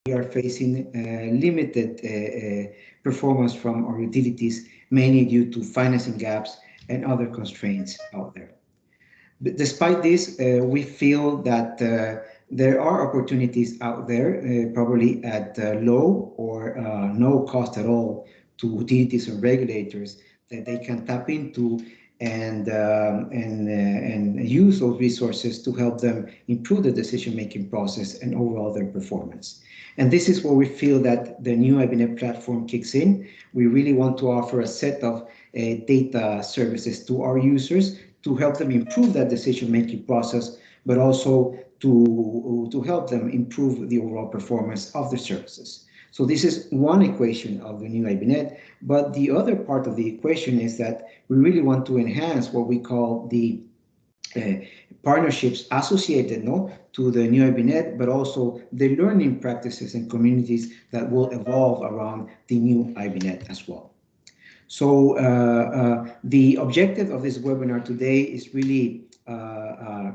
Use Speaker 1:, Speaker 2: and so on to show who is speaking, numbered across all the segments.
Speaker 1: we are facing limited performance from our utilities, mainly due to financing gaps and other constraints out there. But despite this, we feel that there are opportunities out there, probably at low or no cost at all to utilities and regulators that they can tap into and use those resources to help them improve the decision-making process and overall their performance. And this is where we feel that the new IBNET platform kicks in. We really want to offer a set of data services to our users to help them improve that decision-making process, but also to help them improve the overall performance of their services. So this is one equation of the new IBNET, but the other part of the equation is that we really want to enhance what we call the partnerships associated to the new IBNET, but also the learning practices and communities that will evolve around the new IBNET as well. So the objective of this webinar today is really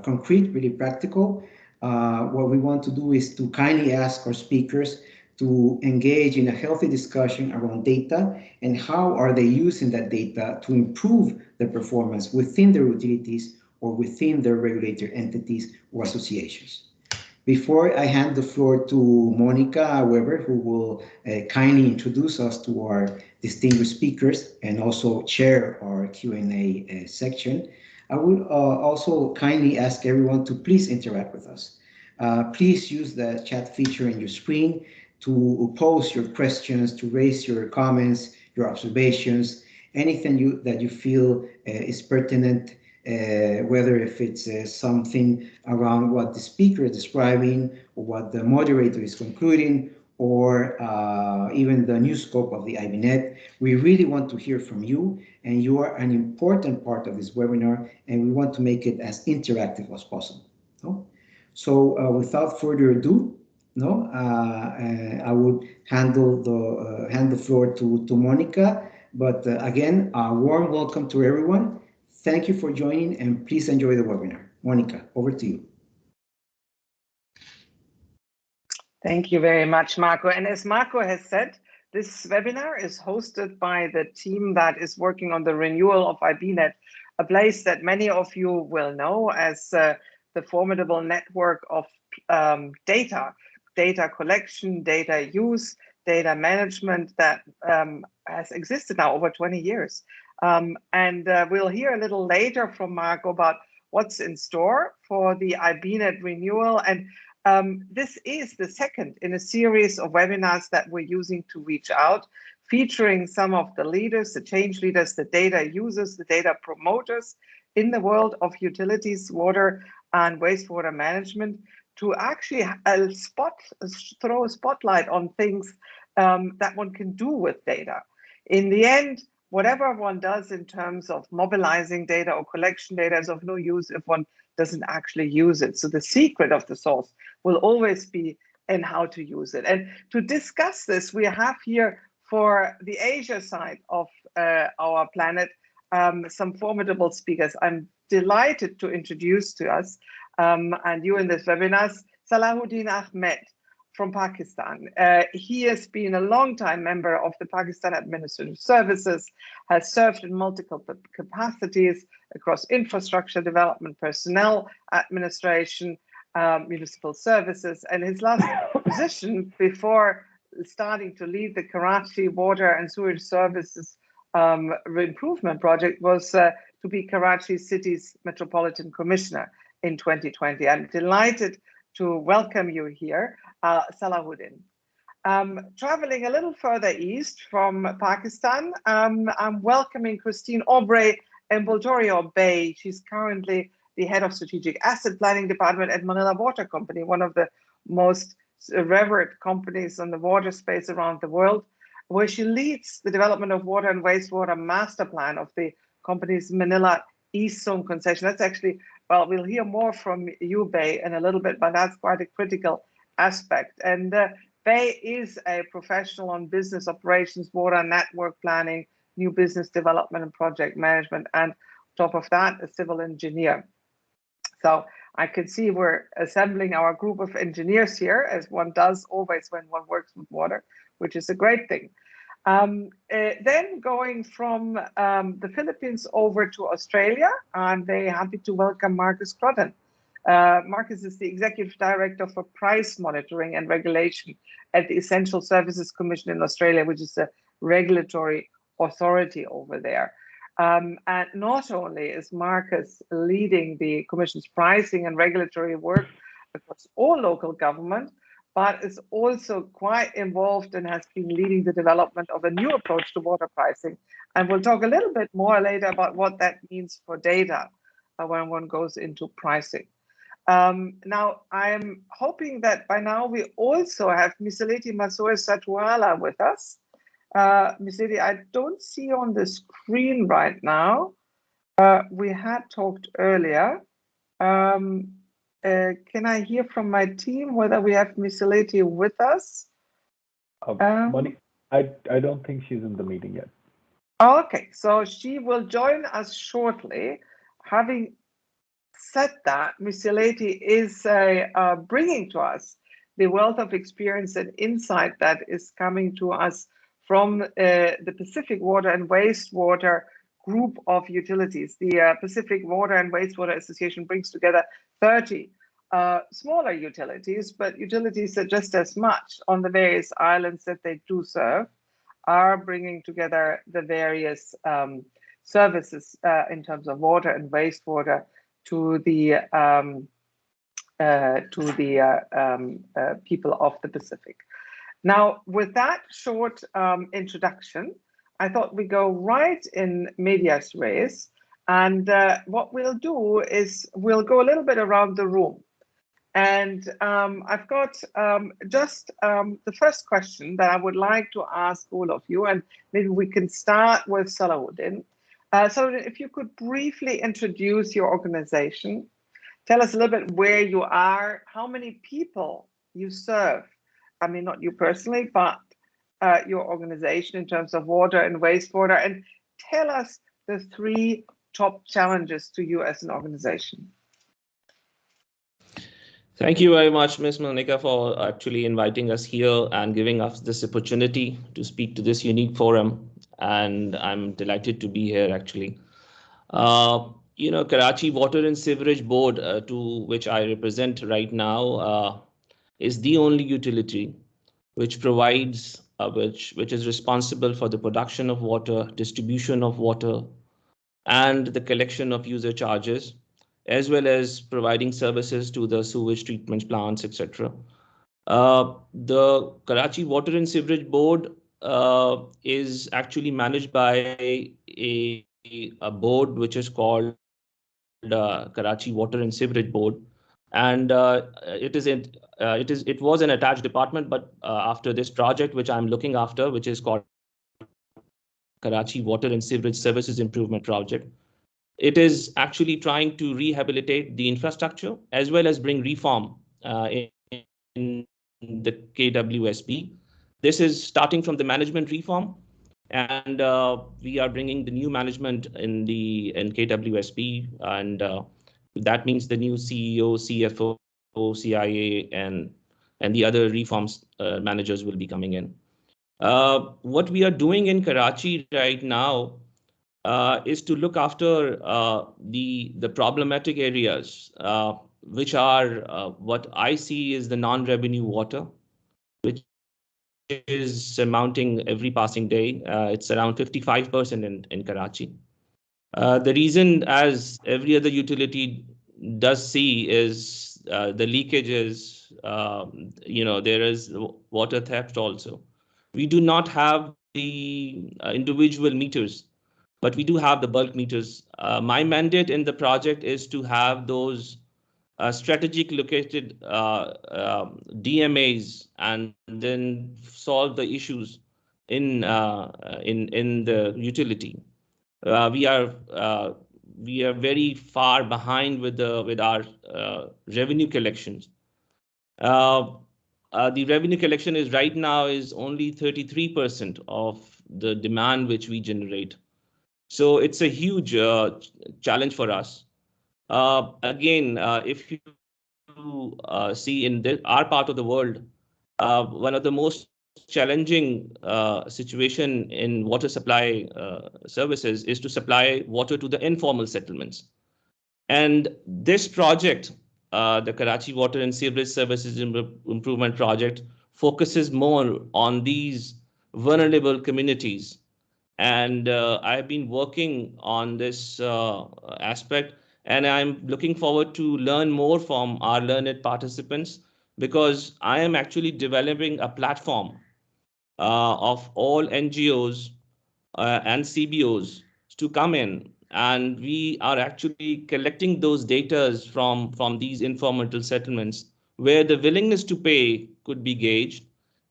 Speaker 1: concrete, really practical. What we want to do is to kindly ask our speakers to engage in a healthy discussion around data and how are they using that data to improve their performance within their utilities or within their regulator entities or associations. Before I hand the floor to Monica Weber, who will kindly introduce us to our distinguished speakers and also chair our Q&A section, I would also kindly ask everyone to please interact with us. Please use the chat feature in your screen to post your questions, to raise your comments, your observations, anything that you feel is pertinent, whether if it's something around what the speaker is describing, or what the moderator is concluding, or even the new scope of the IBNET. We really want to hear from you, and you are an important part of this webinar, and we want to make it as interactive as possible. No? So without further ado, I would hand the floor to Monica. But again, a warm welcome to everyone. Thank you for joining, and please enjoy the webinar. Monica, over to you.
Speaker 2: Thank you very much, Marco. And as Marco has said, this webinar is hosted by the team that is working on the renewal of IBNET, a place that many of you will know as the formidable network of data collection, data use, data management that has existed now over 20 years. And we'll hear a little later from Marco about what's in store for the IBNET renewal. And this is the second in a series of webinars that we're using to reach out, featuring some of the leaders, the change leaders, the data users, the data promoters in the world of utilities, water and wastewater management, to actually throw a spotlight on things that one can do with data. In the end, whatever one does in terms of mobilizing data or collection data is of no use if one doesn't actually use it. So the secret of the sauce will always be in how to use it. And to discuss this, we have here for the Asia side of our planet some formidable speakers. I'm delighted to introduce to us and you in this webinar, Salahuddin Ahmed from Pakistan. He has been a long-time member of the Pakistan Administrative Services, has served in multiple capacities across infrastructure development, personnel administration, municipal services, and his last position before starting to lead the Karachi Water and Sewage Services Improvement Project was to be Karachi City's Metropolitan Commissioner in 2020. I'm delighted to welcome you here, Salahuddin. Traveling a little further east from Pakistan, I'm welcoming Christine Aubrey in Boltorio Bay. She's currently the head of Strategic Asset Planning Department at Manila Water Company, one of the most revered companies in the water space around the world, where she leads the development of water and wastewater master plan of the company's Manila East Zone concession. That's actually, well, we'll hear more from you, Bay, in a little bit, but that's quite a critical aspect. And Bay is a professional on business operations, water network planning, new business development and project management, and on top of that, a civil engineer. So I can see we're assembling our group of engineers here, as one does always when one works with water, which is a great thing. Then going from the Philippines over to Australia, I'm very happy to welcome Marcus Crotton. Marcus is the Executive Director for Price Monitoring and Regulation at the Essential Services Commission in Australia, which is a regulatory authority over there. And not only is Marcus leading the Commission's pricing and regulatory work across all local government, but is also quite involved and has been leading the development of a new approach to water pricing. And we'll talk a little bit more later about what that means for data when one goes into pricing. Now, I'm hoping that by now we also have Miseleti Masoe-Satuala with us. Miseleti, I don't see on the screen right now. We had talked earlier. Can I hear from my team whether we have Miseleti with us?
Speaker 3: Monique, I don't think she's in the meeting yet.
Speaker 2: Okay, so she will join us shortly. Having said that, Miseleti is bringing to us the wealth of experience and insight that is coming to us from the Pacific Water and Wastewater group of utilities. The Pacific Water and Wastewater Association brings together 30 smaller utilities, but utilities that just as much on the various islands that they do serve are bringing together the various services in terms of water and wastewater to the people of the Pacific. Now, with that short introduction, I thought we go right in medias res, and what we'll do is we'll go a little bit around the room. And I've got just the first question that I would like to ask all of you, and maybe we can start with Salahuddin. Salahuddin, if you could briefly introduce your organization, tell us a little bit where you are, how many people you serve. I mean, not you personally, but your organization in terms of water and wastewater, and tell us the 3 top challenges to you as an organization.
Speaker 4: Thank you very much, Ms. Monica, for actually inviting us here and giving us this opportunity to speak to this unique forum. And I'm delighted to be here, actually. Karachi Water and Sewerage Board, to which I represent right now, is the only utility which provides, which is responsible for the production of water, distribution of water, and the collection of user charges, as well as providing services to the sewage treatment plants, etc. The Karachi Water and Sewerage Board is actually managed by a board which is called Karachi Water and Sewerage Board, and it was an attached department, but after this project which I'm looking after, which is called Karachi Water and Sewerage Services Improvement Project, it is actually trying to rehabilitate the infrastructure as well as bring reform in the KWSB. This is starting from the management reform, and we are bringing the new management in KWSB, and that means the new CEO, CFO, CIA, and the other reforms managers will be coming in. What we are doing in Karachi right now is to look after the problematic areas, which are what I see is the non-revenue water, which is mounting every passing day. It's around 55% in Karachi. The reason, as every other utility does see, is the leakages. There is water theft also. We do not have the individual meters, but we do have the bulk meters. My mandate in the project is to have those strategic located DMAs and then solve the issues in the utility. We are very far behind with our revenue collections. The revenue collection is right now is only 33% of the demand which we generate. So it's a huge challenge for us. Again, if you see in our part of the world, one of the most challenging situation in water supply services is to supply water to the informal settlements. And this project, the Karachi Water and Sewerage Services Improvement Project, focuses more on these vulnerable communities. And I've been working on this aspect, and I'm looking forward to learn more from our learned participants, because I am actually developing a platform of all NGOs and CBOs to come in, and we are actually collecting those datas from these informal settlements, where the willingness to pay could be gauged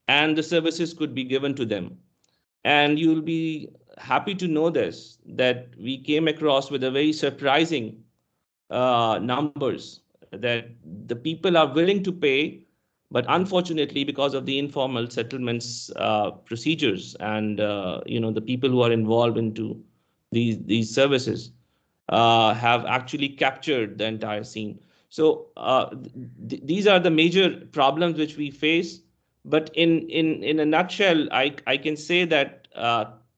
Speaker 4: and the services could be given to them. And you'll be happy to know this, that we came across with a very surprising numbers, that the people are willing to pay, but unfortunately, because of the informal settlements procedures and the people who are involved into these services have actually captured the entire scene. So these are the major problems which we face. But in a nutshell, I can say that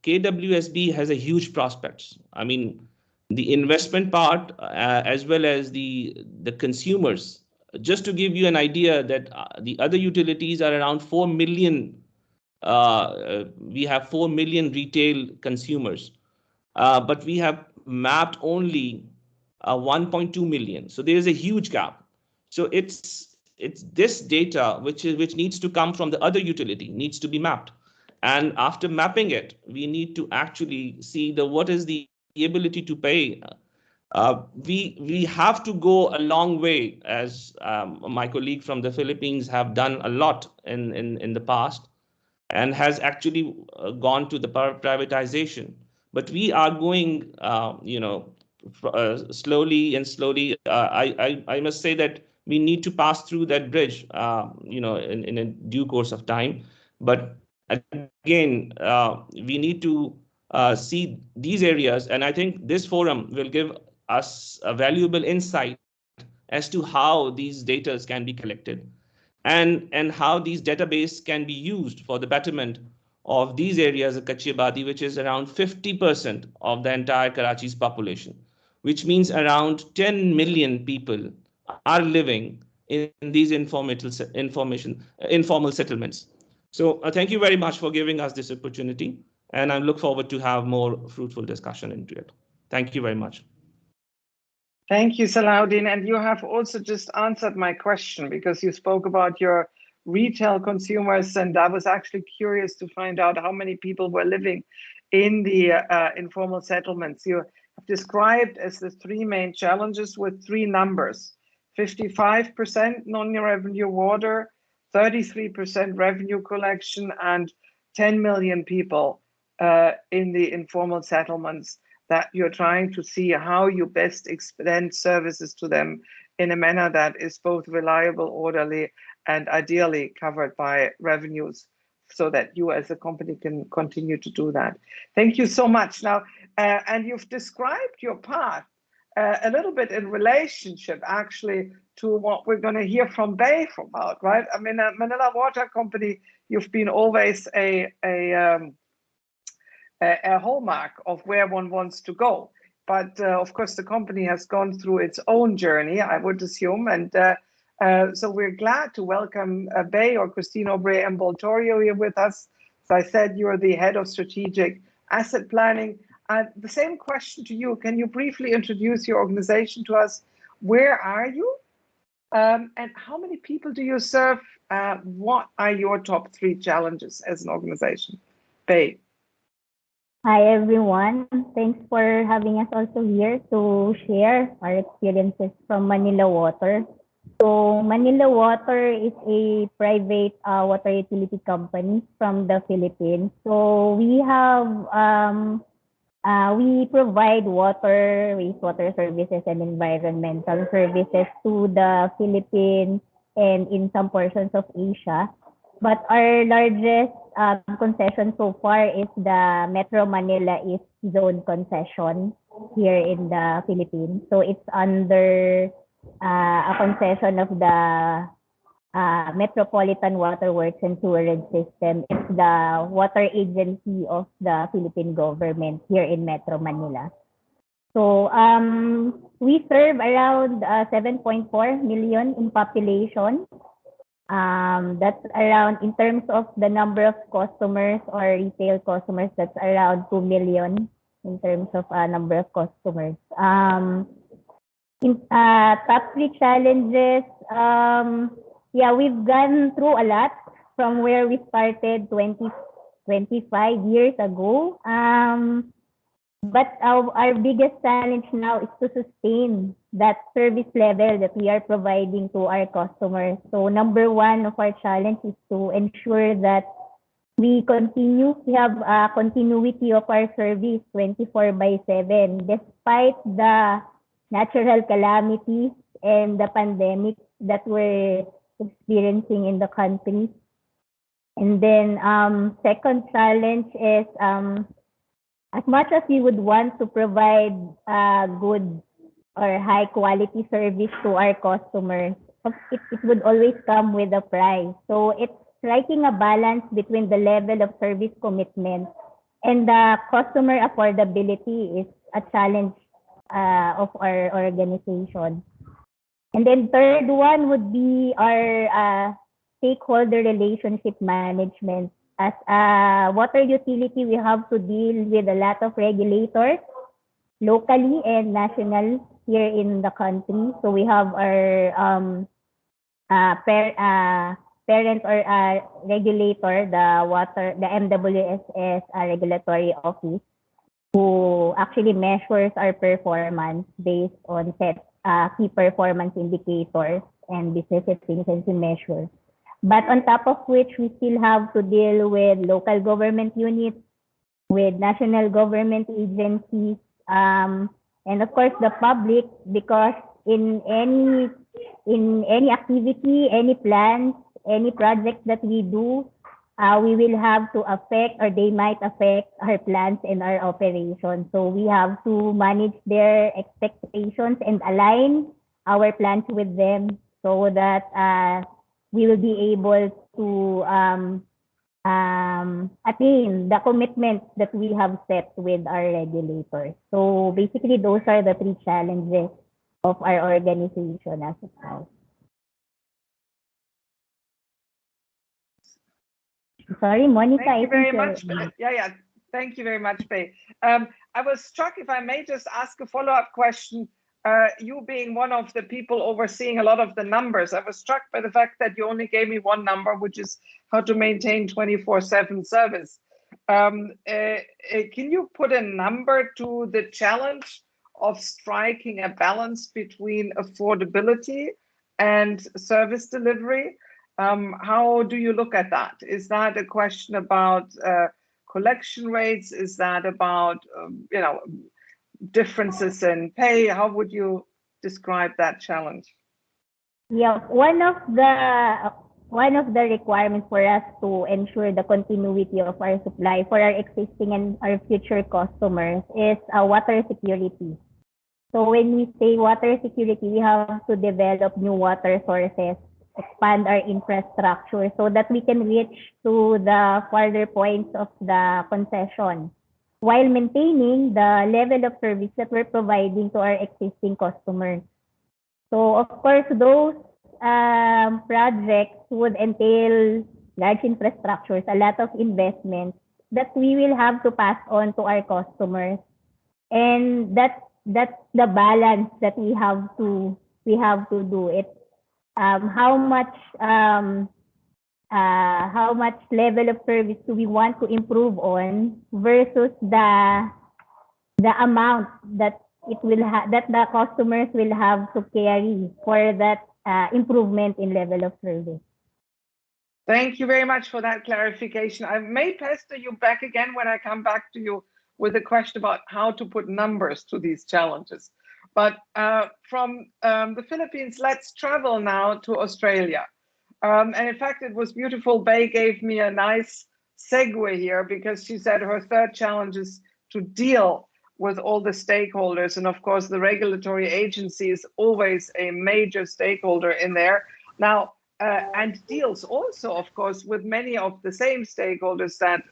Speaker 4: KWSB has a huge prospects. I mean, the investment part as well as the consumers. Just to give you an idea that the other utilities are around 4 million. We have 4 million retail consumers, but we have mapped only 1.2 million. So there is a huge gap. So it's this data which needs to come from the other utility, needs to be mapped. And after mapping it, we need to actually see what is the ability to pay. We have to go a long way, as my colleague from the Philippines have done a lot in the past, and has actually gone to the privatization. But we are going, slowly and slowly. I must say that we need to pass through that bridge, in a due course of time. But again, we need to see these areas, and I think this forum will give us a valuable insight as to how these data can be collected, and how these database can be used for the betterment of these areas of Kachi Abadi, which is around 50% of the entire Karachi's population, which means around 10 million people are living in these informal settlements. So thank you very much for giving us this opportunity, and I look forward to have more fruitful discussion into it. Thank you very much.
Speaker 2: Thank you, Salahuddin. And you have also just answered my question, because you spoke about your retail consumers, and I was actually curious to find out how many people were living in the informal settlements. You have described as the three main challenges with three numbers: 55% non-revenue water, 33% revenue collection, and 10 million people in the informal settlements, that you're trying to see how you best extend services to them in a manner that is both reliable, orderly, and ideally covered by revenues, so that you as a company can continue to do that. Thank you so much. Now, and you've described your path a little bit in relationship actually to what we're going to hear from Bay about, right? I mean, Manila Water Company, you've been always a hallmark of where one wants to go. But of course, the company has gone through its own journey, I would assume. And so we're glad to welcome Bay, or Christine Obre and Boltorio, here with us. As I said, you're the head of strategic asset planning. The same question to you. Can you briefly introduce your organization to us? Where are you? And how many people do you serve? What are your top three challenges as an organization? Bay.
Speaker 5: Hi, everyone. Thanks for having us also here to share our experiences from Manila Water. So Manila Water is a private water utility company from the Philippines. So we have we provide water, wastewater services, and environmental services to the Philippines and in some portions of Asia. But our largest concession so far is the Metro Manila East Zone concession. here in the Philippines. So it's under a concession of the Metropolitan Water Works and Sewerage System. It's the water agency of the Philippine government here in Metro Manila. So we serve around 7.4 million in population. That's around, in terms of the number of customers or retail customers, that's around 2 million in terms of number of customers. Top 3 challenges, yeah, we've gone through a lot from where we started 25 years ago. But our biggest challenge now is to sustain that service level that we are providing to our customers. So number one of our challenge is to ensure that we have a continuity of our service 24/7, despite the natural calamities and the pandemic that we're experiencing in the country. And then second challenge is as much as we would want to provide good or high quality service to our customers, it would always come with a price. So it's striking a balance between the level of service commitment and the customer affordability is a challenge of our organization. And then third one would be our stakeholder relationship management. As a water utility, we have to deal with a lot of regulators, locally and national here in the country. So we have our parent or regulator, the MWSS regulatory office, who actually measures our performance based on set key performance indicators and business efficiency measures. But on top of which, we still have to deal with local government units, with national government agencies, and of course the public, because in any activity, any plans, any project that we do, we will have to affect, or they might affect, our plans and our operations. So we have to manage their expectations and align our plans with them so that we will be able to attain the commitments that we have set with our regulators. So basically, those are the 3 challenges of our organization as of now. Sorry, Monica.
Speaker 2: Thank you very much. Yeah. Thank you very much, Faye. I was struck, if I may just ask a follow-up question. You being one of the people overseeing a lot of the numbers, I was struck by the fact that you only gave me one number, which is how to maintain 24/7 service. Can you put a number to the challenge of striking a balance between affordability and service delivery? How do you look at that? Is that a question about collection rates? Is that about differences in pay? How would you describe that challenge?
Speaker 5: Yeah, one of the requirements for us to ensure the continuity of our supply for our existing and our future customers is water security. So when we say water security, we have to develop new water sources, expand our infrastructure so that we can reach to the farther points of the concession, while maintaining the level of service that we're providing to our existing customers. So of course, those projects would entail large infrastructures, a lot of investments that we will have to pass on to our customers. And that's the balance that we have to do it. How much level of service do we want to improve on versus the amount that that the customers will have to carry for that improvement in level of service.
Speaker 2: Thank you very much for that clarification. I may pester you back again when I come back to you with a question about how to put numbers to these challenges. But from the Philippines, let's travel now to Australia. And in fact, it was beautiful. Bay gave me a nice segue here because she said her third challenge is to deal with all the stakeholders. And of course, the regulatory agency is always a major stakeholder in there. Now, and deals also, of course, with many of the same stakeholders that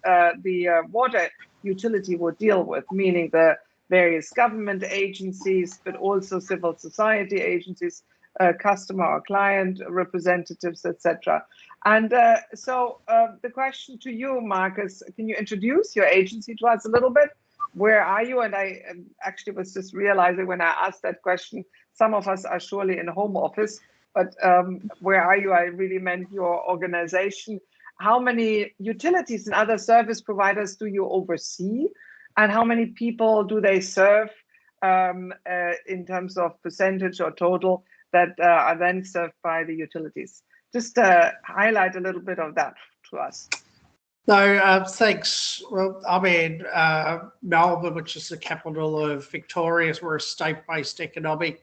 Speaker 2: the water utility would deal with, meaning the various government agencies, but also civil society agencies, customer or client representatives, etc. And so the question to you, Marcus, can you introduce your agency to us a little bit? Where are you? And I actually was just realizing when I asked that question, some of us are surely in home office, but where are you? I really meant your organization. How many utilities and other service providers do you oversee? And how many people do they serve in terms of percentage or total that are then served by the utilities? Just highlight a little bit of that to us.
Speaker 6: No, thanks. Well, I'm in Melbourne, which is the capital of Victoria. We're a state-based economic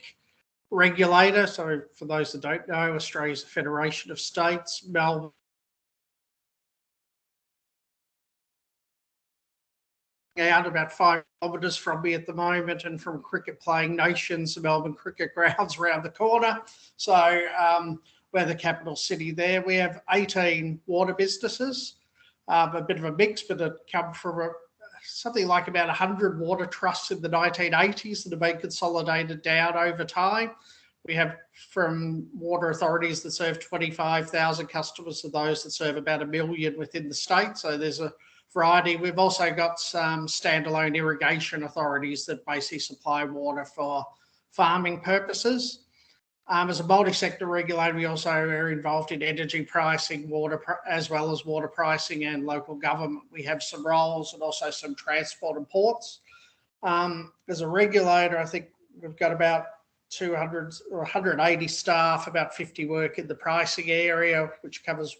Speaker 6: regulator. So for those that don't know, Australia's a federation of states. Melbourne out about 5 kilometres from me at the moment, and from cricket playing nations, the Melbourne cricket grounds around the corner. So we're the capital city there. We have 18 water businesses, a bit of a mix, but it come from something like about 100 water trusts in the 1980s that have been consolidated down over time. We have from water authorities that serve 25,000 customers to those that serve about 1 million within the state. So there's a variety. We've also got some standalone irrigation authorities that basically supply water for farming purposes. As a multi-sector regulator, we also are involved in energy pricing, as well as water pricing and local government. We have some roles and also some transport and ports. As a regulator, I think we've got about 200 or 180 staff, about 50 work in the pricing area, which covers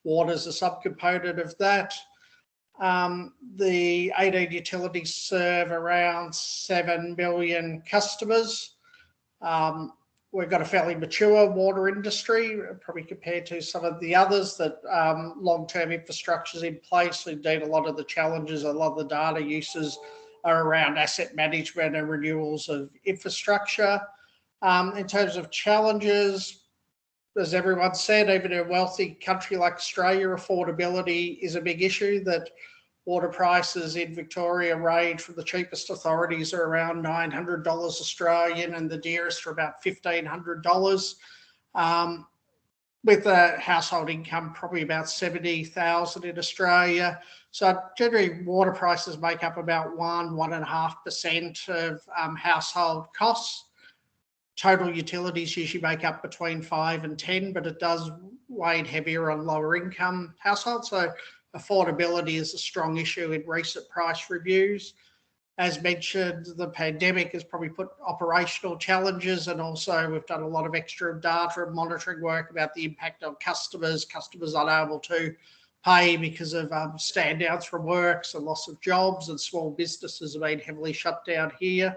Speaker 6: water as a subcomponent of that. The 18 utilities serve around 7 million customers. We've got a fairly mature water industry, probably compared to some of the others that long-term infrastructure is in place. Indeed, a lot of the challenges, a lot of the data uses are around asset management and renewals of infrastructure. In terms of challenges, as everyone said, even in a wealthy country like Australia, affordability is a big issue. That water prices in Victoria range from the cheapest authorities are around $900 Australian, and the dearest are about $1,500, with a household income probably about $70,000 in Australia. So generally, water prices make up about 1.5% of household costs. Total utilities usually make up between 5 and 10, but it does weigh heavier on lower income households. So affordability is a strong issue in recent price reviews. As mentioned, the pandemic has probably put operational challenges, and also we've done a lot of extra data and monitoring work about the impact on customers unable to pay because of stand-downs from work, so loss of jobs, and small businesses have been heavily shut down here.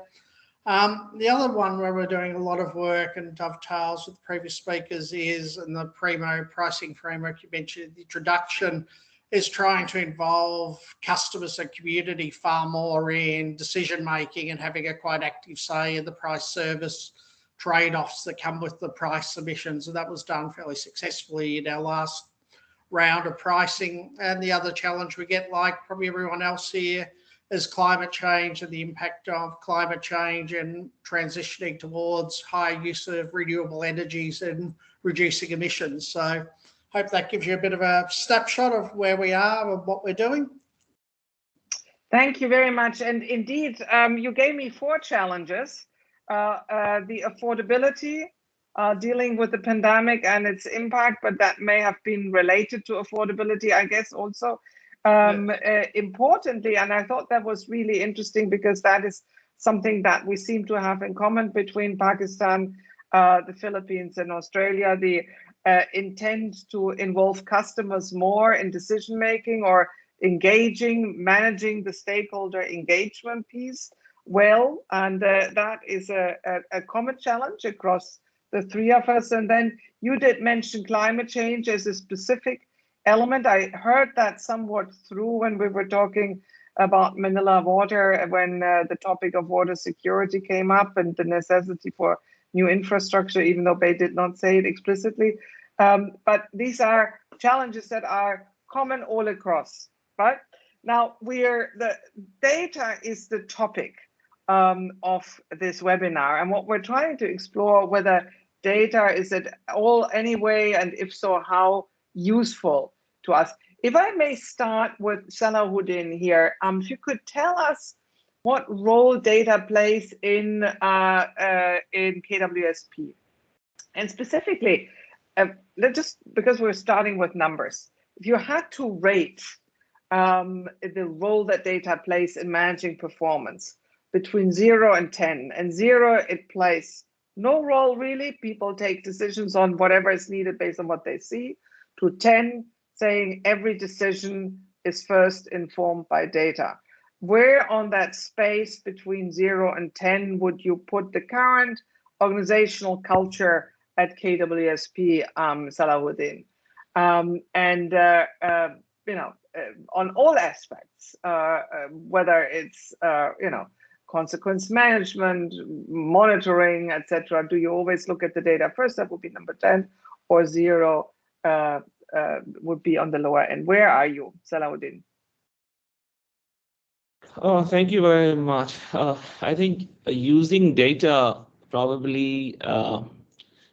Speaker 6: The other one where we're doing a lot of work and dovetails with the previous speakers is in the Primo pricing framework you mentioned, the introduction, is trying to involve customers and community far more in decision making and having a quite active say in the price service trade-offs that come with the price submissions. And that was done fairly successfully in our last round of pricing. And the other challenge we get, like probably everyone else here, is climate change and the impact of climate change and transitioning towards higher use of renewable energies and reducing emissions. So hope that gives you a bit of a snapshot of where we are and what we're doing.
Speaker 2: Thank you very much. And indeed, you gave me 4 challenges. The affordability, dealing with the pandemic and its impact, but that may have been related to affordability, I guess, also. Importantly, and I thought that was really interesting because that is something that we seem to have in common between Pakistan, the Philippines and Australia, the intent to involve customers more in decision making or engaging, managing the stakeholder engagement piece well. And that is a common challenge across the 3 of us. And then you did mention climate change as a specific element. I heard that somewhat through when we were talking about Manila Water when the topic of water security came up and the necessity for new infrastructure, even though they did not say it explicitly. But these are challenges that are common all across, right? Now, the data is the topic of this webinar, and what we're trying to explore whether data is at all anyway, and if so, how useful to us. If I may start with Salahuddin here, if you could tell us what role data plays in KWSP, and specifically, just because we're starting with numbers, if you had to rate the role that data plays in managing performance between 0 and 10, and 0, it plays no role really. People take decisions on whatever is needed based on what they see, to 10, saying every decision is first informed by data. Where on that space between 0 and 10 would you put the current organizational culture at KWSP, Salahuddin? On all aspects, whether it's consequence management, monitoring, etc. Do you always look at the data first? That would be number 10, or 0 would be on the lower end. Where are you, Salahuddin?
Speaker 4: Oh, thank you very much. I think using data probably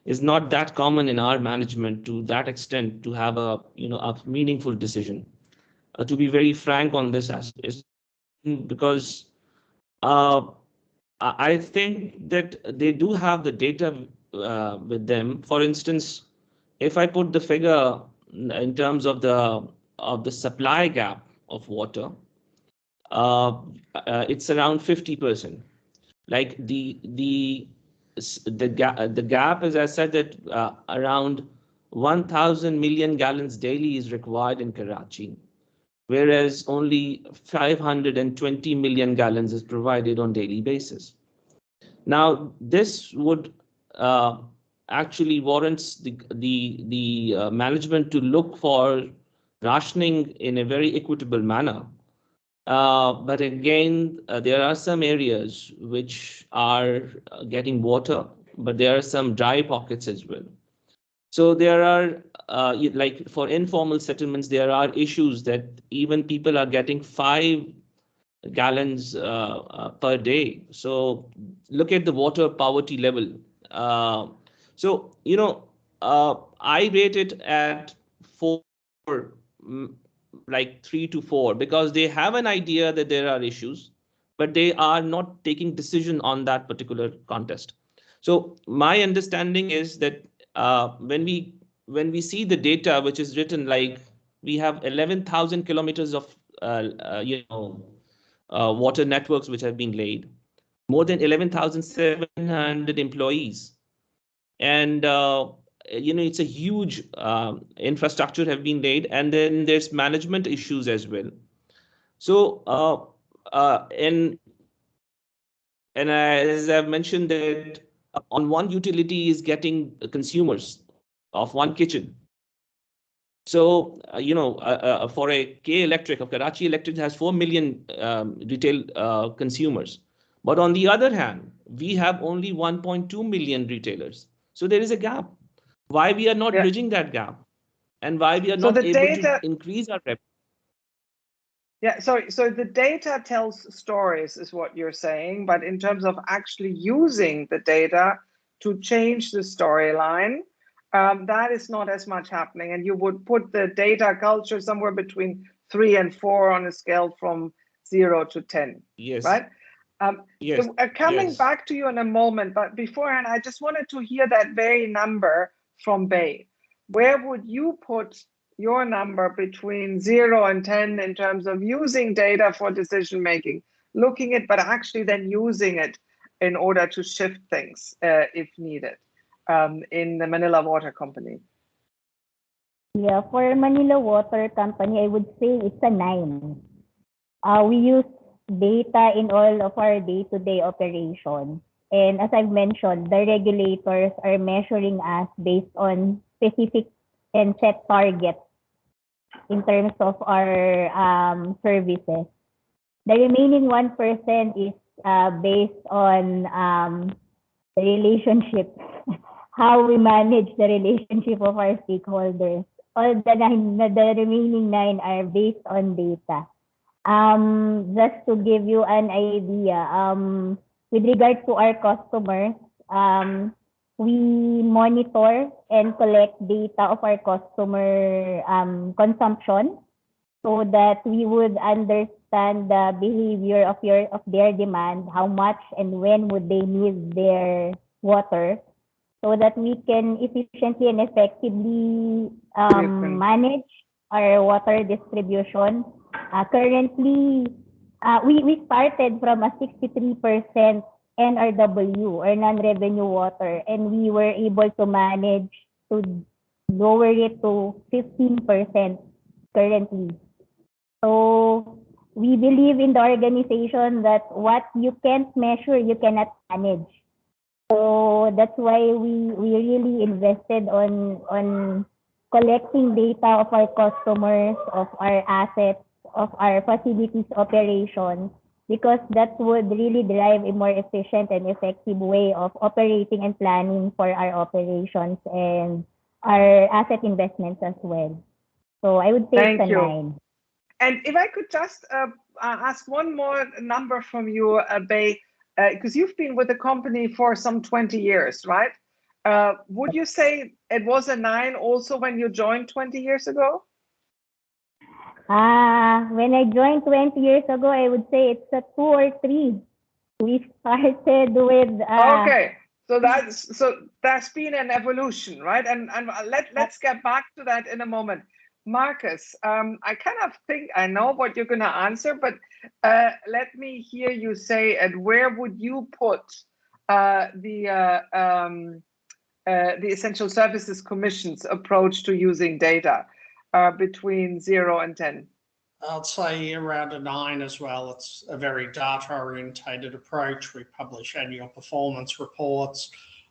Speaker 4: is not that common in our management to that extent to have a meaningful decision. To be very frank on this aspect, because I think that they do have the data with them. For instance, if I put the figure in terms of the supply gap of water, it's around 50%. Like the gap, as I said, that around 1,000 million gallons daily is required in Karachi, whereas only 520 million gallons is provided on daily basis. Now, this would actually warrants the management to look for rationing in a very equitable manner. But again, there are some areas which are getting water, but there are some dry pockets as well. So there are, like for informal settlements, there are issues that even people are getting 5 gallons per day. So look at the water poverty level. I rate it at 4, like 3 to 4, because they have an idea that there are issues, but they are not taking decision on that particular contest. So my understanding is that when we see the data, which is written, like we have 11,000 kilometers of water networks which have been laid, more than 11,700 employees, and it's a huge infrastructure have been laid, and then there's management issues as well. So and as I've mentioned, that on one utility is getting consumers of one kitchen. So for a K Electric of Karachi Electric has 4 million retail consumers, but on the other hand, we have only 1.2 million retailers. So there is a gap. Why we are not bridging that gap, and why we are not able to increase our revenue?
Speaker 2: Yeah, so the data tells stories, is what you're saying, but in terms of actually using the data to change the storyline, that is not as much happening. And you would put the data culture somewhere between 3 and 4 on a scale from 0 to 10.
Speaker 4: Yes.
Speaker 2: Right?
Speaker 4: Yes.
Speaker 2: Coming back to you in a moment, but beforehand, I just wanted to hear that very number from Bay. Where would you put your number between 0 and 10 in terms of using data for decision making, looking at, but actually then using it in order to shift things if needed in the Manila Water Company?
Speaker 5: Yeah, for Manila Water Company, I would say it's a 9. We use data in all of our day-to-day operations. And as I've mentioned, the regulators are measuring us based on specific and set targets in terms of our services. The remaining 1% is based on the relationship, how we manage the relationship of our stakeholders. All the remaining 9 are based on data. Just to give you an idea, with regard to our customers, we monitor and collect data of our customer consumption so that we would understand the behavior of their demand, how much and when would they need their water, so that we can efficiently and effectively manage our water distribution. Currently, we started from a 63% NRW or non-revenue water, and we were able to manage to lower it to 15% currently. So we believe in the organization that what you can't measure, you cannot manage. So that's why we really invested on collecting data of our customers, of our assets, of our facilities operation, because that would really drive a more efficient and effective way of operating and planning for our operations and our asset investments as well. So I would say it's a 9.
Speaker 2: And if I could just ask one more number from you, Bei, because you've been with the company for some 20 years, right? Would you say it was a 9 also when you joined 20 years ago?
Speaker 5: When I joined 20 years ago, I would say it's a 2 or 3. We started with
Speaker 2: okay. So that's been an evolution, right? And let's get back to that in a moment. Marcus, I kind of think I know what you're going to answer, but let me hear you say, and where would you put the Essential Services Commission's approach to using data between 0 and 10?
Speaker 6: I'd say around a 9 as well. It's a very data-orientated approach. We publish annual performance reports.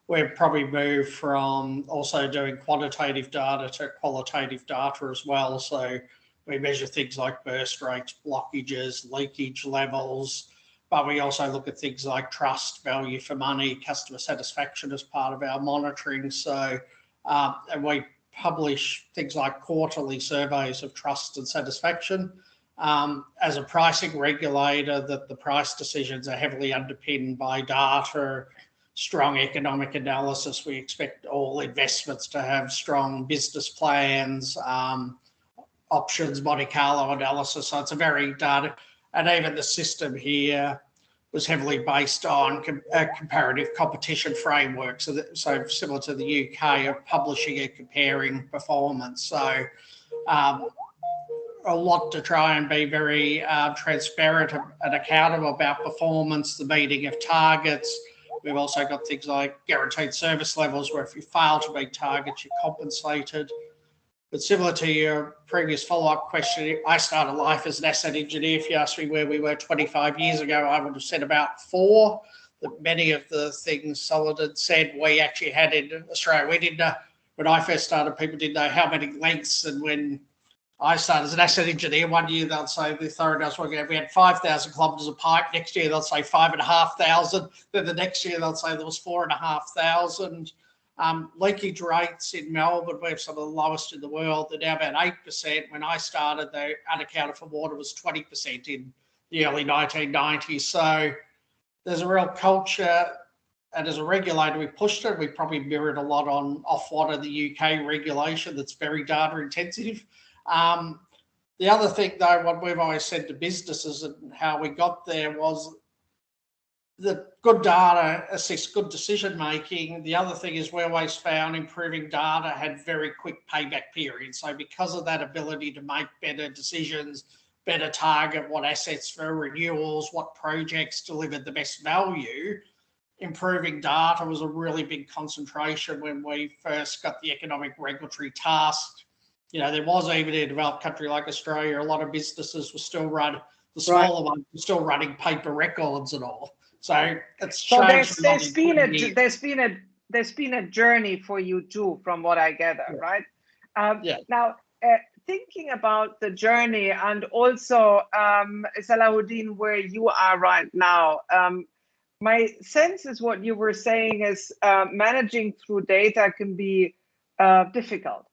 Speaker 6: We've probably moved from also doing quantitative data to qualitative data as well. So we measure things like burst rates, blockages, leakage levels, but we also look at things like trust, value for money, customer satisfaction as part of our monitoring. So and we publish things like quarterly surveys of trust and satisfaction. As a pricing regulator, that the price decisions are heavily underpinned by data, strong economic analysis. We expect all investments to have strong business plans, options, Monte Carlo analysis. So it's a very data, and even the system here was heavily based on comparative competition framework. So similar to the UK of publishing and comparing performance. So a lot to try and be very transparent and accountable about performance, the meeting of targets. We've also got things like guaranteed service levels, where if you fail to meet targets, you're compensated. But similar to your previous follow-up question, I started life as an asset engineer. If you asked me where we were 25 years ago, I would have said about 4. That many of the things Solid said we actually had in Australia. We didn't know, when I first started, people didn't know how many lengths, and when I started as an asset engineer, one year they'll say the authority I was working at, we had 5,000 kilometres of pipe. Next year they'll say 5,500. Then the next year they'll say there was 4,500. Leakage rates in Melbourne, we have some of the lowest in the world. They're now about 8%. When I started, the unaccounted for water was 20% in the early 1990s. So there's a real culture, and as a regulator, we pushed it. We probably mirrored a lot on Ofwat, the UK regulation that's very data intensive. The other thing, though, what we've always said to businesses and how we got there was that good data assists good decision making. The other thing is we always found improving data had very quick payback periods. So because of that ability to make better decisions, better target what assets for renewals, what projects delivered the best value, improving data was a really big concentration when we first got the economic regulatory task. You know, there was, even in a developed country like Australia, a lot of businesses were still running, the smaller ones were still running paper records and all. So it's changed.
Speaker 2: So there's been a journey for you too, from what I gather, right?
Speaker 6: Yeah.
Speaker 2: Now, thinking about the journey and also, Salahuddin, where you are right now, my sense is what you were saying is managing through data can be difficult.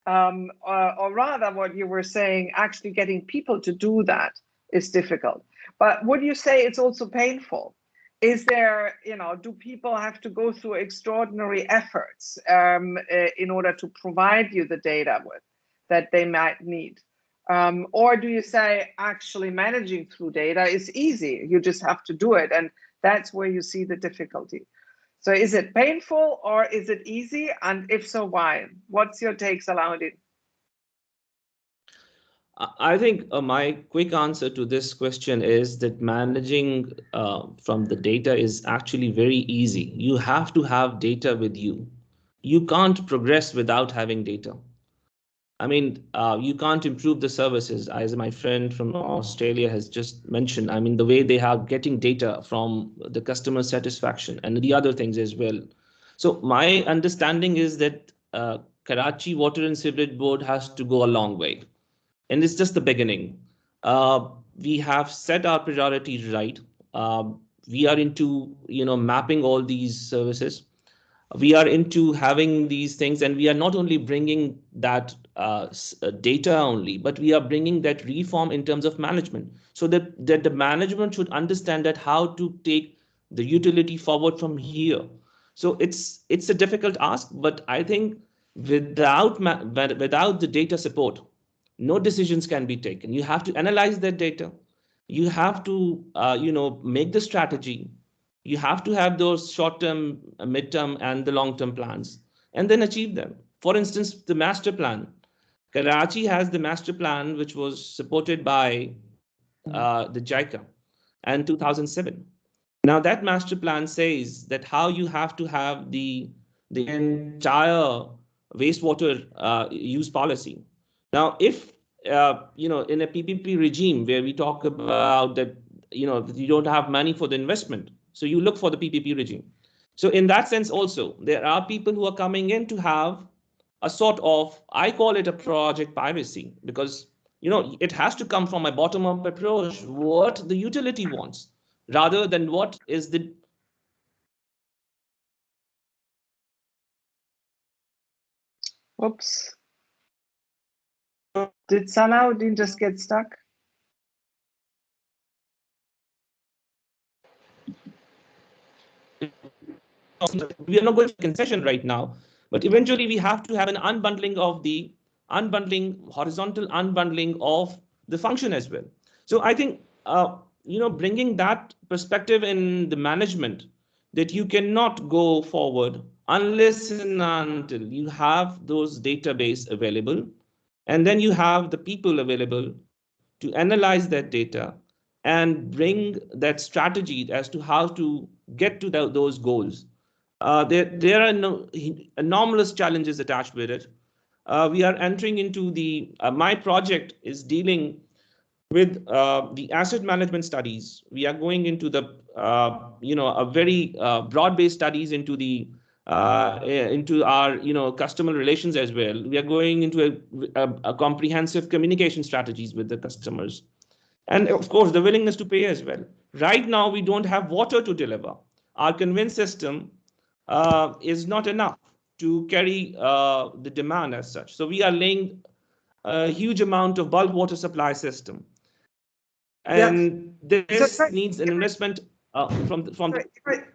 Speaker 2: Or rather what you were saying, actually getting people to do that is difficult. But would you say it's also painful? Is there, do people have to go through extraordinary efforts in order to provide you the data that they might need? Or do you say actually managing through data is easy? You just have to do it. And that's where you see the difficulty. So is it painful or is it easy? And if so, why? What's your take, Salahuddin?
Speaker 4: I think my quick answer to this question is that managing from the data is actually very easy. You have to have data with you. You can't progress without having data. I mean, you can't improve the services, as my friend from Australia has just mentioned. I mean, the way they are getting data from the customer satisfaction and the other things as well. So my understanding is that Karachi Water and Sewerage Board has to go a long way. And it's just the beginning. We have set our priorities right. We are into, mapping all these services. We are into having these things, and we are not only bringing that data only, but we are bringing that reform in terms of management, so that the management should understand that how to take the utility forward from here. So it's a difficult ask, but I think without the data support, no decisions can be taken. You have to analyze that data. You have to, make the strategy. You have to have those short-term, mid-term, and the long-term plans, and then achieve them. For instance, the master plan. Karachi has the master plan, which was supported by the JICA in 2007. Now that master plan says that how you have to have the entire wastewater use policy. Now, if in a PPP regime where we talk about that, you don't have money for the investment, so you look for the PPP regime. So in that sense, also there are people who are coming in to have a sort of, I call it a project piracy, because it has to come from a bottom-up approach, what the utility wants, rather than what is the
Speaker 2: Oops. Did Salahuddin just get stuck?
Speaker 4: We are not going to concession right now, but eventually we have to have an horizontal unbundling of the function as well. So I think, bringing that perspective in the management, that you cannot go forward unless and until you have those database available, and then you have the people available to analyze that data and bring that strategy as to how to get to those goals. There are enormous challenges attached with it. We are entering into my project is dealing with the asset management studies. We are going into a very broad-based studies into our customer relations as well. We are going into a comprehensive communication strategies with the customers, and of course the willingness to pay as well. Right now we don't have water to deliver. Our conveyance system is not enough to carry the demand as such. So we are laying a huge amount of bulk water supply system, and this needs an investment from the.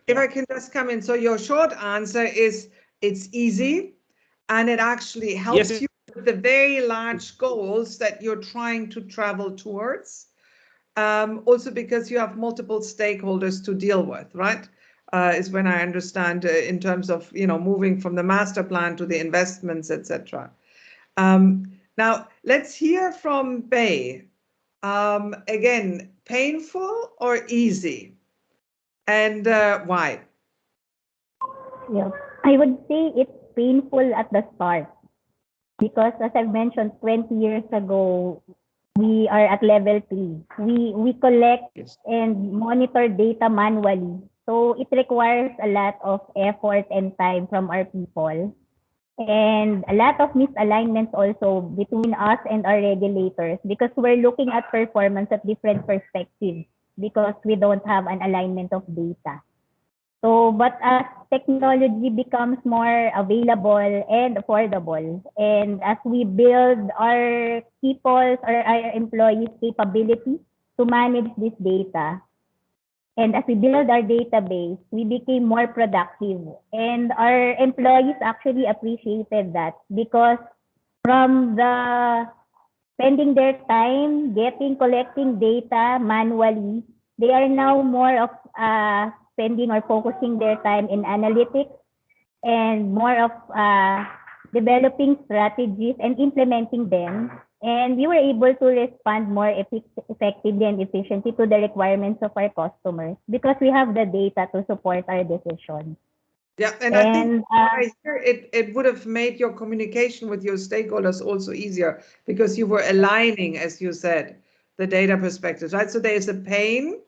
Speaker 2: If I can just come in, so your short answer is it's easy, and it actually helps you with the very large goals that you're trying to travel towards. Also because you have multiple stakeholders to deal with, right? Is when I understand in terms of moving from the master plan to the investments, etc. Now let's hear from Bay. Again, painful or easy, and why?
Speaker 5: Yeah, I would say it's painful at the start because, as I mentioned, 20 years ago, we are at level 3. We collect and monitor data manually. So it requires a lot of effort and time from our people. and a lot of misalignments also between us and our regulators because we're looking at performance at different perspectives because we don't have an alignment of data. So, but as technology becomes more available and affordable, and as we build our people's or our employees' capability to manage this data, and as we build our database, we became more productive. And our employees actually appreciated that because from the spending their time collecting data manually, they are now more of spending or focusing their time in analytics and more of developing strategies and implementing them. And we were able to respond more effectively and efficiently to the requirements of our customers because we have the data to support our decisions.
Speaker 7: Yeah, and I think I hear it would have made your communication with your stakeholders also easier because you were aligning, as you said, the data perspectives, right? So there's a pain,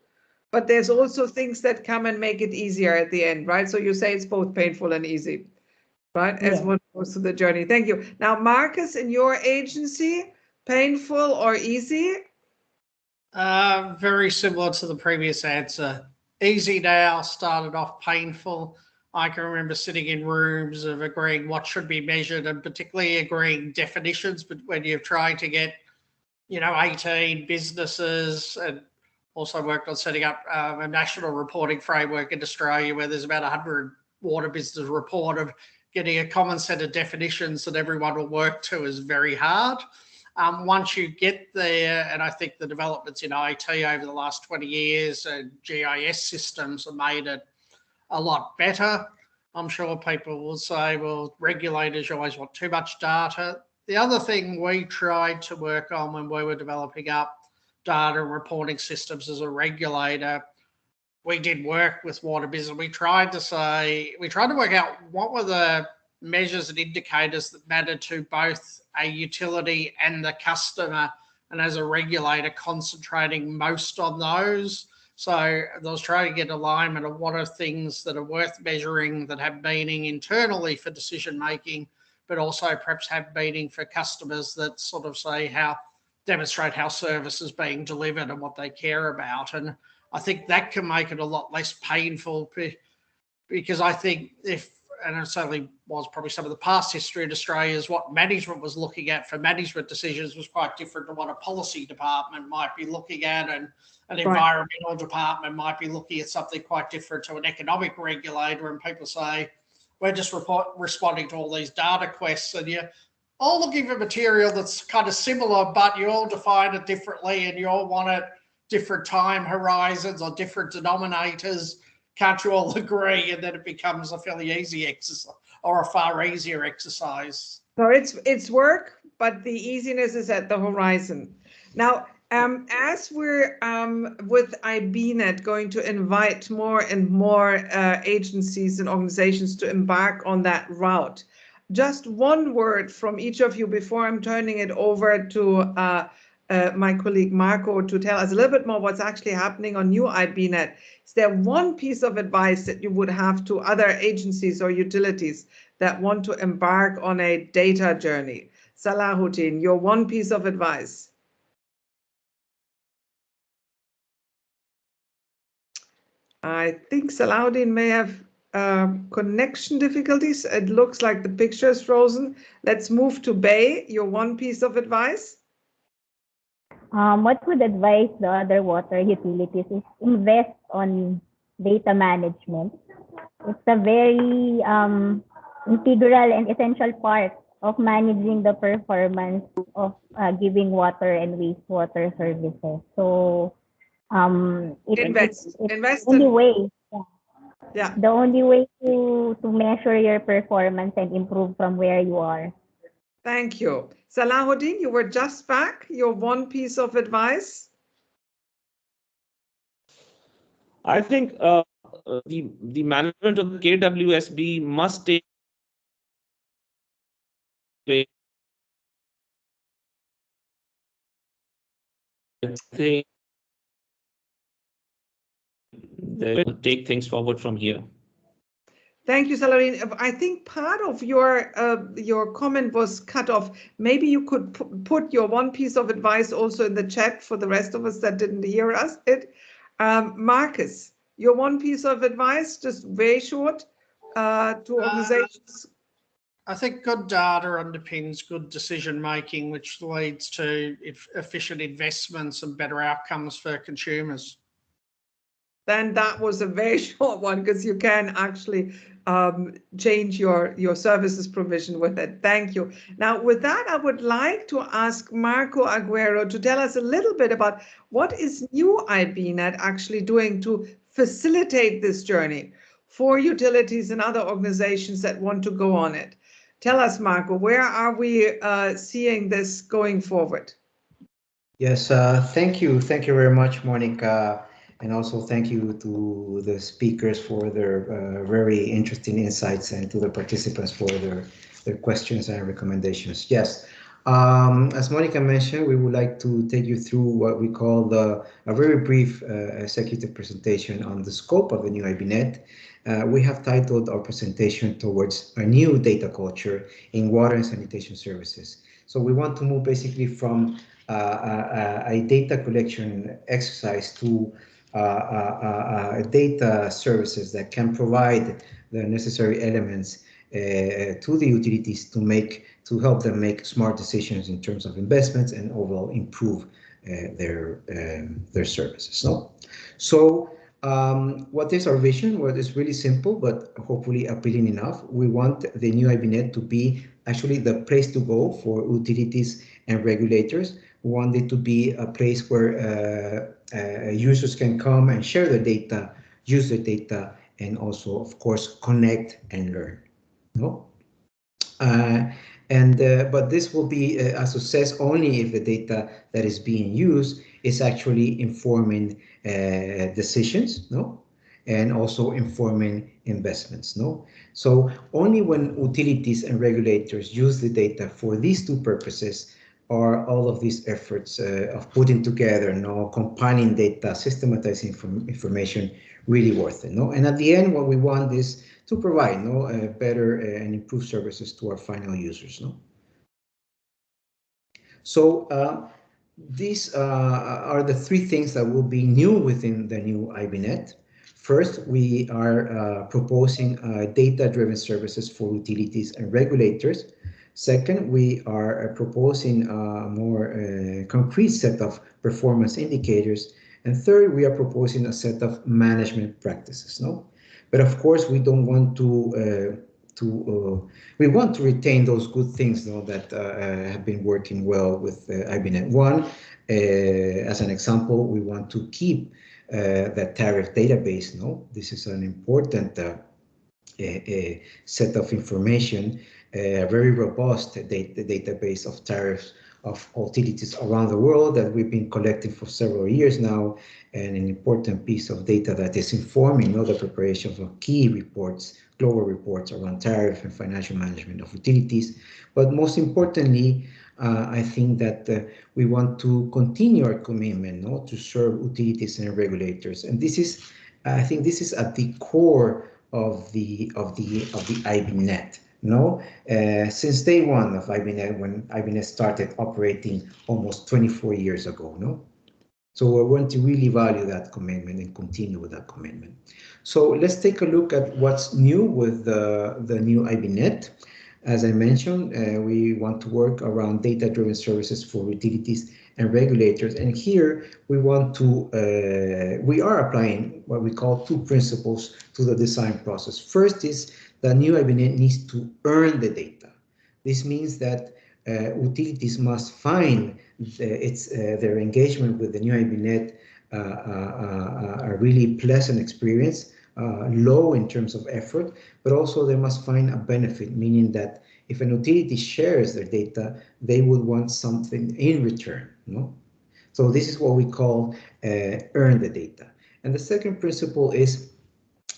Speaker 7: but there's also things that come and make it easier at the end, right? So you say it's both painful and easy, right? As one goes through the journey. Thank you. Now, Marcus, in your agency, painful or easy?
Speaker 6: Very similar to the previous answer. Easy now, started off painful. I can remember sitting in rooms of agreeing what should be measured and particularly agreeing definitions, but when you're trying to get, 18 businesses, and also worked on setting up a national reporting framework in Australia where there's about 100 water businesses reported. Getting a common set of definitions that everyone will work to is very hard. Once you get there, and I think the developments in IT over the last 20 years and GIS systems have made it a lot better. I'm sure people will say, well, regulators always want too much data. The other thing we tried to work on when we were developing up data and reporting systems as a regulator, we did work with water business. We tried to work out what were the measures and indicators that mattered to both a utility and the customer, and as a regulator concentrating most on those. So I was trying to get alignment of what are things that are worth measuring that have meaning internally for decision making, but also perhaps have meaning for customers that sort of demonstrate how service is being delivered and what they care about. And I think that can make it a lot less painful because I think and it certainly was probably some of the past history in Australia, is what management was looking at for management decisions was quite different to what a policy department might be looking at, and an environmental department might be looking at something quite different to an economic regulator. And people say, we're just responding to all these data quests, and you're all looking for material that's kind of similar, but you all define it differently and you all want it different time horizons or different denominators. Can't you all agree? And then it becomes a fairly easy exercise, or a far easier exercise.
Speaker 7: So it's work, but the easiness is at the horizon. Now, as we're with IBNET going to invite more and more agencies and organizations to embark on that route, just one word from each of you before I'm turning it over to my colleague Marco to tell us a little bit more what's actually happening on new IBNET. Is there one piece of advice that you would have to other agencies or utilities that want to embark on a data journey? Salahuddin, your one piece of advice. I think Salahuddin may have connection difficulties. It looks like the picture is frozen. Let's move to Bay. Your one piece of advice.
Speaker 5: What would advise the other water utilities is invest on data management. It's a very integral and essential part of managing the performance of giving water and wastewater services. So
Speaker 7: invest
Speaker 5: the only way.
Speaker 7: Yeah.
Speaker 5: The only way to measure your performance and improve from where you are.
Speaker 7: Thank you. Salahuddin, you were just back. Your one piece of advice?
Speaker 4: I think the management of the KWSB must take they will take things forward from here.
Speaker 7: Thank you, Salarine. I think part of your comment was cut off. Maybe you could put your one piece of advice also in the chat for the rest of us that didn't hear us. Marcus, your one piece of advice, just very short, to organizations.
Speaker 6: I think good data underpins good decision making, which leads to efficient investments and better outcomes for consumers.
Speaker 7: Then that was a very short one, because you can actually change your services provision with it. Thank you. Now, with that, I would like to ask Marco Aguero to tell us a little bit about what is new IBNET actually doing to facilitate this journey for utilities and other organizations that want to go on it. Tell us, Marco, where are we seeing this going forward?
Speaker 1: Yes, thank you. Thank you very much, Monica. And also thank you to the speakers for their very interesting insights, and to the participants for their questions and recommendations. Yes, as Monica mentioned, we would like to take you through what we call a very brief executive presentation on the scope of the new IBNET. We have titled our presentation towards a new data culture in water and sanitation services. So we want to move basically from a data collection exercise to data services that can provide the necessary elements to the utilities to help them make smart decisions in terms of investments and overall improve their services. No? So what is our vision? Well, it's really simple, but hopefully appealing enough. We want the new IBNET to be actually the place to go for utilities and regulators. We want it to be a place where users can come and share the data, use the data, and also, of course, connect and learn. No? But this will be a success only if the data that is being used is actually informing decisions, no, and also informing investments, no. So only when utilities and regulators use the data for these two purposes are all of these efforts of putting together, no, compiling data, systematizing information really worth it, no. And at the end, what we want is to provide, no, better and improved services to our final users, no. So these are the three things that will be new within the new IBNET. First, we are proposing data-driven services for utilities and regulators. Second, we are proposing a more concrete set of performance indicators. And third, we are proposing a set of management practices. No, but of course, we don't want to we want to retain those good things, though, that have been working well with IBNET 1. As an example, we want to keep the tariff database. No, this is an important set of information, a very robust database of tariffs of utilities around the world that we've been collecting for several years now, and an important piece of data that is informing the preparation of key reports, global reports around tariff and financial management of utilities. But most importantly, I think that we want to continue our commitment to serve utilities and regulators, and this is, I think, this is at the core of the IBNET. No, since day one of IBNET, when IBNET started operating almost 24 years ago. No, so we want to really value that commitment and continue with that commitment. So let's take a look at what's new with the new IBNET. As I mentioned, we want to work around data-driven services for utilities and regulators. And here we want to, we are applying what we call two principles to the design process. First is the new IBNET needs to earn the data. This means that utilities must find their engagement with the new IBNET a really pleasant experience, low in terms of effort, but also they must find a benefit, meaning that if an utility shares their data, they will want something in return. No? So this is what we call earn the data. And the second principle is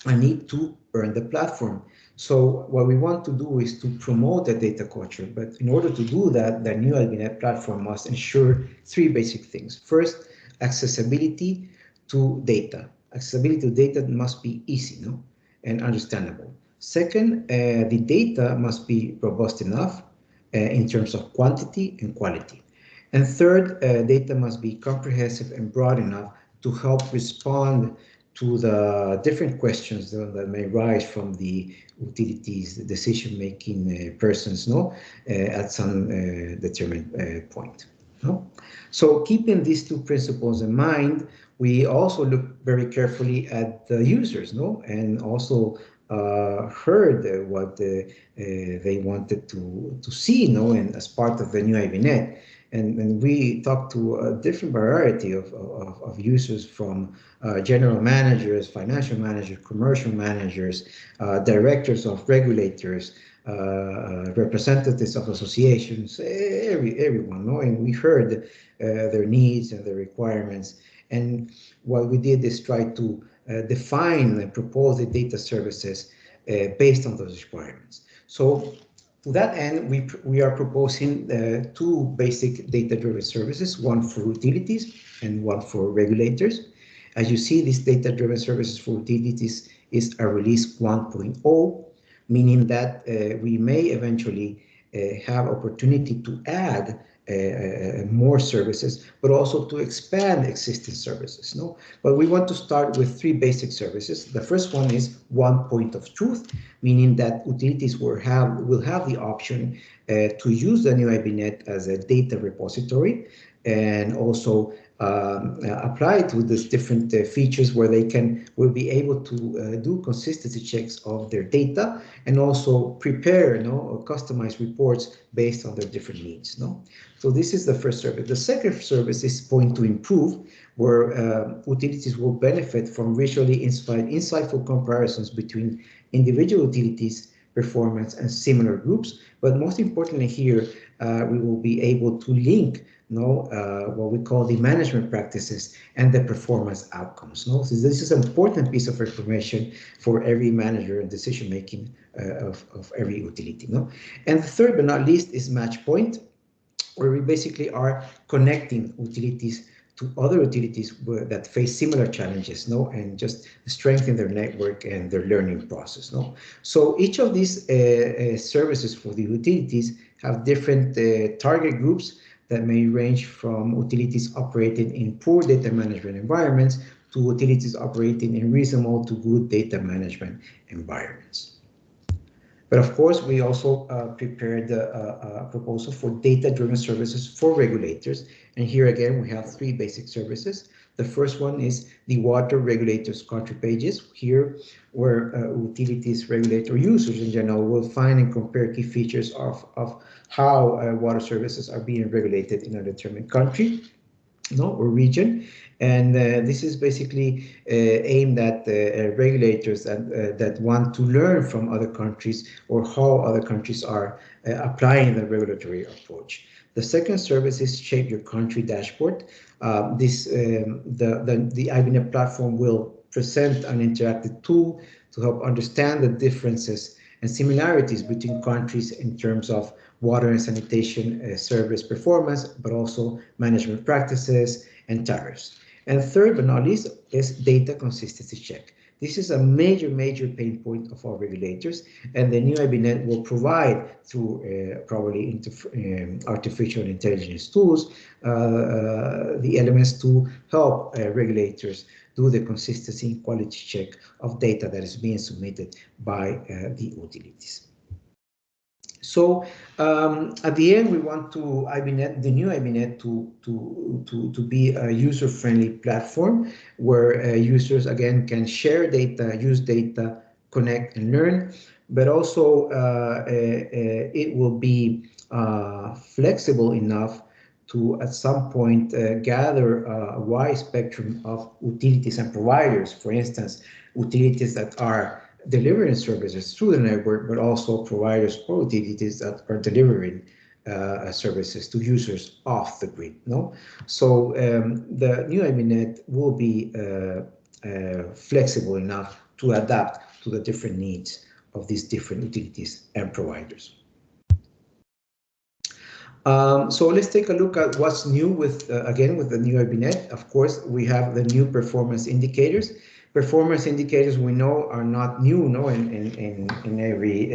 Speaker 1: I need to earn the platform. So what we want to do is to promote the data culture. But in order to do that, the new IBNET platform must ensure three basic things. First, accessibility to data. Accessibility to data must be easy, no, and understandable. Second, the data must be robust enough in terms of quantity and quality. And third, data must be comprehensive and broad enough to help respond to the different questions that may rise from the utilities decision-making persons, at some determined point. So keeping these two principles in mind, we also look very carefully at the users, and also heard what they wanted to see, and as part of the new IBNET. And we talked to a different variety of users, from general managers, financial managers, commercial managers, directors of regulators, representatives of associations, everyone, and we heard their needs and their requirements. And what we did is try to define and propose the data services based on those requirements. So to that end, we are proposing two basic data-driven services, one for utilities and one for regulators. As you see, these data-driven services for utilities is a release 1.0, meaning that we may eventually have opportunity to add more services, but also to expand existing services. But we want to start with three basic services. The first one is one point of truth, meaning that utilities will have the option to use the new IBNET as a data repository, and also apply to these different features where they will be able to do consistency checks of their data, and also prepare customized reports based on their different needs. So this is the first service. The second service is point to improve, where utilities will benefit from visually insightful comparisons between individual utilities performance and similar groups. But most importantly here, we will be able to link what we call the management practices and the performance outcomes. So this is an important piece of information for every manager and decision making of every utility. And the third but not least is match point, where we basically are connecting utilities to other utilities that face similar challenges, and just strengthen their network and their learning process. So each of these services for the utilities have different target groups that may range from utilities operating in poor data management environments to utilities operating in reasonable to good data management environments. But of course, we also prepared a proposal for data-driven services for regulators. And here again, we have three basic services. The first one is the water regulators country pages, here where utilities, regulator users in general will find and compare key features of how water services are being regulated in a determined country or region. And this is basically aimed at regulators that want to learn from other countries, or how other countries are applying the regulatory approach. The second service is Shape Your Country dashboard. The IBNET platform will present an interactive tool to help understand the differences and similarities between countries in terms of water and sanitation service performance, but also management practices and tariffs. And third but not least is data consistency check. This is a major pain point of our regulators, and the new IBNET will provide, through probably artificial intelligence tools, the elements to help regulators do the consistency and quality check of data that is being submitted by the utilities. So at the end, we want the new IBNET to be a user-friendly platform where users again can share data, use data, connect and learn, but also it will be flexible enough to at some point gather a wide spectrum of utilities and providers. For instance, utilities that are delivering services through the network, but also providers or utilities that are delivering services to users off the grid. So the new IBNET will be flexible enough to adapt to the different needs of these different utilities and providers. So let's take a look at what's new with the new IBNET. Of course, we have the new performance indicators. Performance indicators we know are not new, in every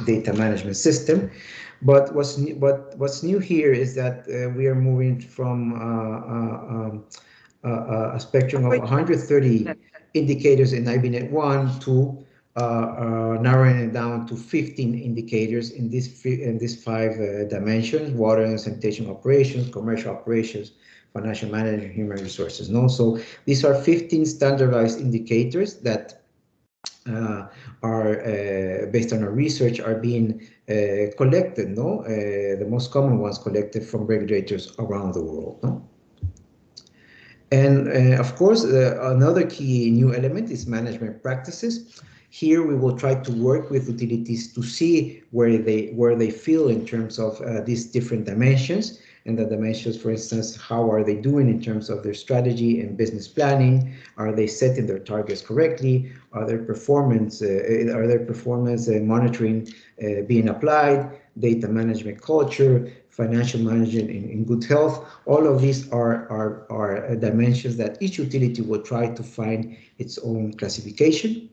Speaker 1: data management system, but what's new here is that we are moving from a spectrum of 130 indicators in IBNET 1 to narrowing it down to 15 indicators in these 5 dimensions: water and sanitation operations, commercial operations, financial management, human resources. So these are 15 standardized indicators that are based on our research are being collected. The most common ones collected from regulators around the world. And of course, another key new element is management practices. Here we will try to work with utilities to see where they feel in terms of these different dimensions. And the dimensions, for instance, how are they doing in terms of their strategy and business planning? Are they setting their targets correctly? Are their performance monitoring being applied? Data management culture, financial management in good health. All of these are dimensions that each utility will try to find its own classification.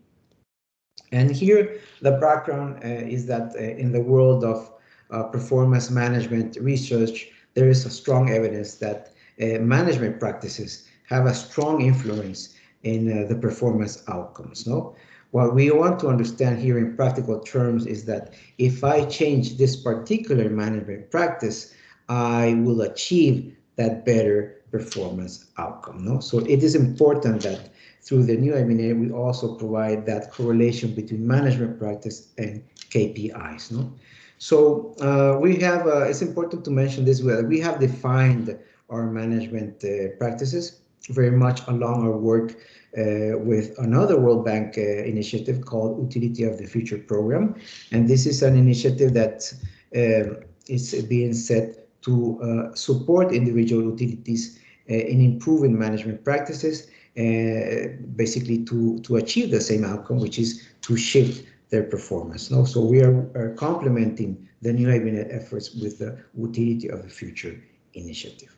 Speaker 1: And here the background is that in the world of performance management research, there is a strong evidence that management practices have a strong influence in the performance outcomes. What we want to understand here in practical terms is that if I change this particular management practice, I will achieve that better performance outcome. So it is important that through the new IBNET, we also provide that correlation between management practice and KPIs. So we have, it's important to mention this, we have defined our management practices very much along our work with another World Bank initiative called Utility of the Future Program. And this is an initiative that is being set to support individual utilities in improving management practices, basically to achieve the same outcome, which is to shift their performance. So we are complementing the new IBNET efforts with the Utility of the Future initiative.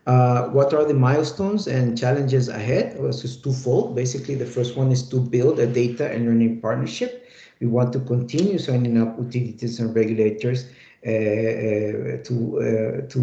Speaker 1: What are the milestones and challenges ahead? Well, this is twofold. Basically, the first one is to build a data and learning partnership. We want to continue signing up utilities and regulators to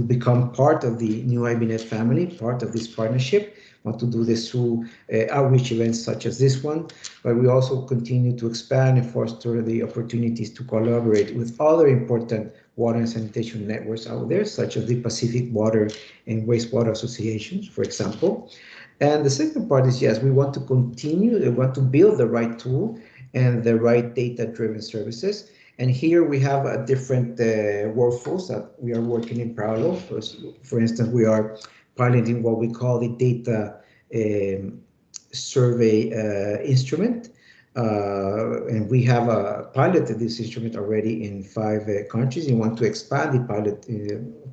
Speaker 1: become part of the new IBNET family, part of this partnership. We want to do this through outreach events such as this one, but we also continue to expand and foster the opportunities to collaborate with other important water and sanitation networks out there, such as the Pacific Water and Wastewater Associations, for example. And the second part is, yes, we want to continue, we want to build the right tool and the right data-driven services. And here we have a different workflows that we are working in parallel. For instance, we are piloting what we call the data survey instrument. And we have piloted this instrument already in 5 countries. We want to expand the pilot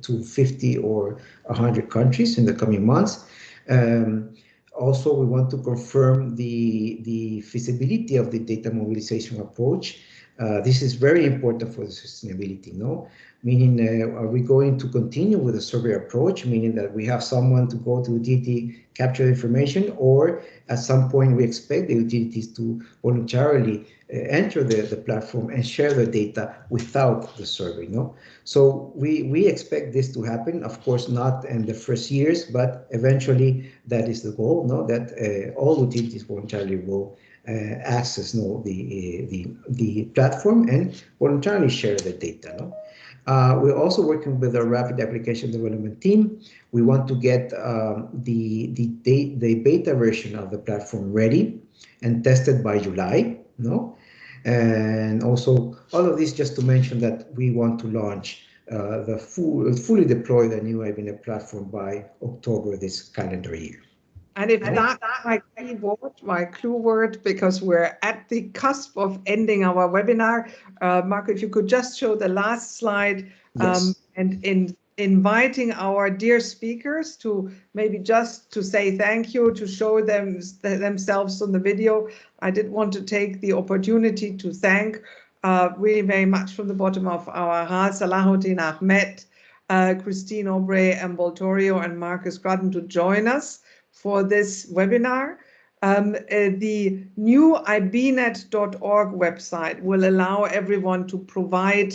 Speaker 1: to 50 or 100 countries in the coming months. Also, we want to confirm the feasibility of the data mobilization approach. This is very important for the sustainability, meaning are we going to continue with the survey approach, meaning that we have someone to go to utility, capture information, or at some point we expect the utilities to voluntarily enter the platform and share the data without the survey. So we expect this to happen, of course, not in the first years, but eventually that is the goal, that all utilities voluntarily will access the platform and voluntarily share the data. We're also working with our rapid application development team. We want to get the beta version of the platform ready and tested by July. And also all of this just to mention that we want to launch fully deploy the new IBNET platform by October this calendar year.
Speaker 7: And if that's my keyword, my clue word, because we're at the cusp of ending our webinar, Marco, if you could just show the last slide.
Speaker 1: Yes.
Speaker 7: And in inviting our dear speakers to maybe just to say thank you, to show themselves on the video. I did want to take the opportunity to thank really very much from the bottom of our heart, Salahuddin Ahmed, Christine Aubrey and Boltorio and Marcus Grudden to join us for this webinar. The new IBNET.org website will allow everyone to provide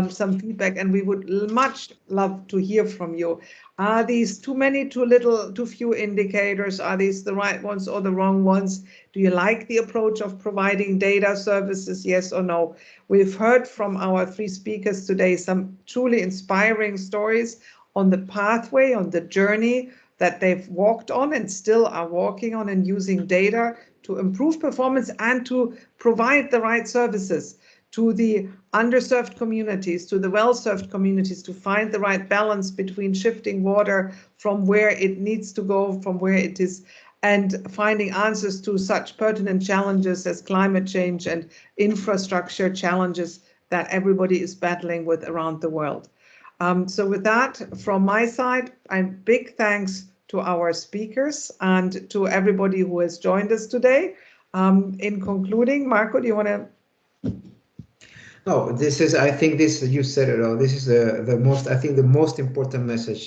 Speaker 7: some feedback, and we would much love to hear from you. Are these too many, too little, too few indicators? Are these the right ones or the wrong ones? Do you like the approach of providing data services, yes or no? We've heard from our 3 speakers today some truly inspiring stories on the pathway, on the journey that they've walked on and still are walking on, and using data to improve performance and to provide the right services to the underserved communities, to the well-served communities, to find the right balance between shifting water from where it needs to go, from where it is, and finding answers to such pertinent challenges as climate change and infrastructure challenges that everybody is battling with around the world. So with that, from my side, big thanks to our speakers and to everybody who has joined us today. In concluding, Marco, do you want to?
Speaker 1: No, I think this, you said it all. This is the most important message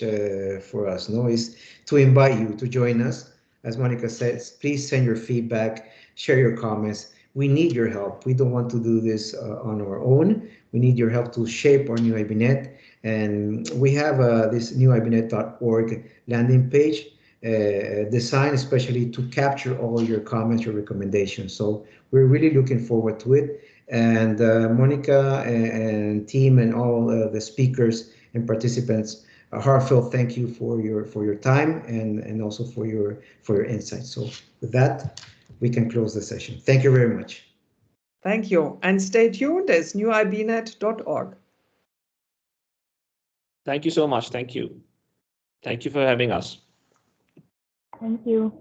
Speaker 1: for us, no, is to invite you to join us. As Monica says, please send your feedback, share your comments. We need your help. We don't want to do this on our own. We need your help to shape our new IBNet. And we have this new IBNET.org landing page designed especially to capture all your comments, your recommendations. So we're really looking forward to it. And Monica and team and all the speakers and participants, a heartfelt thank you for your time and also for your insights. So with that, we can close the session. Thank you very much.
Speaker 7: Thank you, and stay tuned. There's newibnet.org.
Speaker 4: Thank you so much. Thank you. Thank you for having us.
Speaker 5: Thank you.